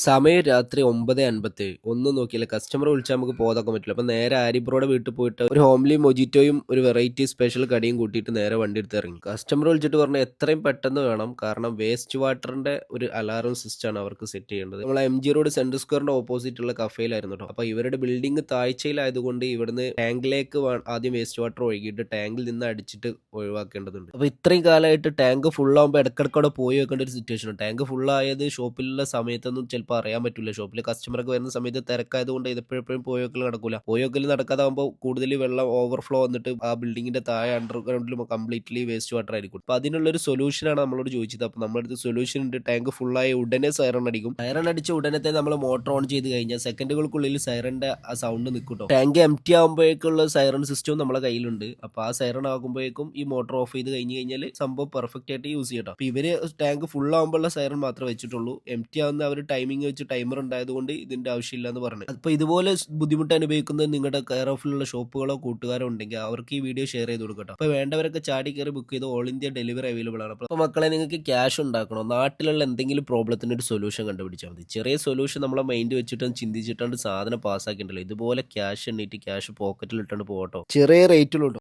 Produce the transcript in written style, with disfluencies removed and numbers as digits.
സമയം രാത്രി 9:57. ഒന്നും നോക്കിയില്ല. കസ്റ്റമർ വിളിച്ചാൽ നമുക്ക് പോകാതൊക്കാൻ പറ്റില്ല. അപ്പോൾ നേരെ ആരി ബ്രോയുടെ വീട്ടിൽ പോയിട്ട് ഒരു ഹോംലി മൊജിറ്റോയും ഒരു വെറൈറ്റി സ്പെഷ്യൽ കടിയും കൂട്ടിയിട്ട് നേരെ വണ്ടി എടുത്ത് ഇറങ്ങി. കസ്റ്റമർ വിളിച്ചിട്ട് പറഞ്ഞു എത്രയും പെട്ടെന്ന് വേണം. കാരണം വേസ്റ്റ് വാട്ടറിന്റെ ഒരു അലാറം സിസ്റ്റമാണ് അവർക്ക് സെറ്റ് ചെയ്യേണ്ടത്. നമ്മൾ MG റോഡ് സെൻട്രൽ സ്ക്വയറിന്റെ ഓപ്പോസിറ്റ് ഉള്ള കഫേയിലായിരുന്നു കേട്ടോ. അപ്പോൾ ഇവരുടെ ബിൽഡിംഗ് താഴ്ചയിലായതുകൊണ്ട് ഇവിടുന്ന് ടാങ്കിലേക്ക് ആദ്യം വേസ്റ്റ് വാട്ടർ ഒഴുകിയിട്ട് ടാങ്കിൽ നിന്ന് അടിച്ചിട്ട് ഒഴിവാക്കേണ്ടതുണ്ട്. അപ്പോൾ ഇത്രയും കാലമായിട്ട് ടാങ്ക് ഫുൾ ആകുമ്പോൾ ഇടയ്ക്കിടയ്ക്ക് അവിടെ പോയി വെക്കേണ്ട ഒരു സിറ്റുവേഷൻ. ടാങ്ക് ഫുൾ ആയത് ഷോപ്പിലുള്ള സമയത്തൊന്നും ചിലപ്പോൾ അറിയാൻ പറ്റില്ല. ഷോപ്പിൽ കസ്റ്റമറൊക്കെ വരുന്ന സമയത്ത് തിരക്കായതുകൊണ്ട് ഇത് എപ്പോഴും പോയി വെക്കൽ നടക്കില്ല. പോയി വെക്കൽ നടക്കാതാകുമ്പോൾ കൂടുതൽ വെള്ളം ഓവർഫ്ലോ വന്നിട്ട് ആ ബിൽഡിങ്ങിന്റെ താഴെ അണ്ടർഗ്രൗണ്ടിലും കംപ്ലീറ്റ്ലി വേസ്റ്റ് വാട്ടർ ആയിരിക്കും. അപ്പോൾ അതിനുള്ളൊരു സൊല്യൂഷനാണ് നമ്മളോട് ചോദിച്ചത്. അപ്പോൾ നമ്മുടെ അടുത്ത് സൊല്യൂഷൻ ഉണ്ട്. ടാങ്ക് ഫുള്ളായി ഉടനെ സൈറൺ അടിക്കും. സൈറൺ അടിച്ച ഉടനെ തന്നെ നമ്മൾ മോട്ടർ ഓൺ ചെയ്ത് കഴിഞ്ഞാൽ സെക്കൻഡുകൾക്കുള്ളിൽ സൈറന്റെ ആ സൗണ്ട് നിൽക്കും. ടാങ്ക് എംറ്റി ആകുമ്പോഴേക്കുള്ള സൈറൺ സിസ്റ്റവും നമ്മളെ കയ്യിലുണ്ട്. അപ്പോൾ ആ സൈറൺ ആകുമ്പോഴേക്കും ഈ മോട്ടർ ഓഫ് ചെയ്ത് കഴിഞ്ഞ് കഴിഞ്ഞാൽ സംഭവം പെർഫെക്റ്റ് ആയിട്ട് യൂസ് ചെയ്യണം. അപ്പോൾ ഇവര് ടാങ്ക് ഫുൾ ആകുമ്പോഴുള്ള സൈറൺ മാത്രമേ വെച്ചിട്ടുള്ളൂ. എംറ്റി ആവുന്ന അവർ ടൈമിംഗ് വെച്ച് ടൈമർ ഉണ്ടായതുകൊണ്ട് ഇതിന്റെ ആവശ്യമില്ല എന്ന് പറഞ്ഞു. അപ്പോൾ ഇതുപോലെ ബുദ്ധിമുട്ട് അനുഭവിക്കുന്നത് നിങ്ങളുടെ കെയർ ഓഫിലുള്ള ഷോപ്പുകളോ കൂട്ടുകാരോ ഉണ്ടെങ്കിൽ അവർക്ക് ഈ വീഡിയോ ഷെയർ ചെയ്ത് കൊടുക്കട്ടോ. അപ്പോൾ വേണ്ടവരൊക്കെ ചാടി കയറി ബുക്ക് ചെയ്ത് ഓൾ ഇന്ത്യ ഡെലിവറി അവൈലബിൾ ആണ്. അപ്പോൾ മക്കളെ, നിങ്ങൾക്ക് ക്യാഷ് ഉണ്ടാക്കണോ? നാട്ടിലുള്ള എന്തെങ്കിലും പ്രോബ്ലത്തിന് ഒരു സൊല്യൂഷൻ കണ്ടുപിടിച്ചാൽ മതി. ചെറിയ സൊല്യൂഷൻ നമ്മളെ മൈൻഡ് വെച്ചിട്ടും ചിന്തിച്ചിട്ടാണ് സാധനം പാസ്സാക്കിയിട്ടുണ്ടല്ലോ. ഇതുപോലെ ക്യാഷ് എണ്ണീറ്റ് ക്യാഷ് പോക്കറ്റിൽ ഇട്ടുകൊണ്ട് പോകട്ടോ. ചെറിയ റേറ്റിലുണ്ടോ.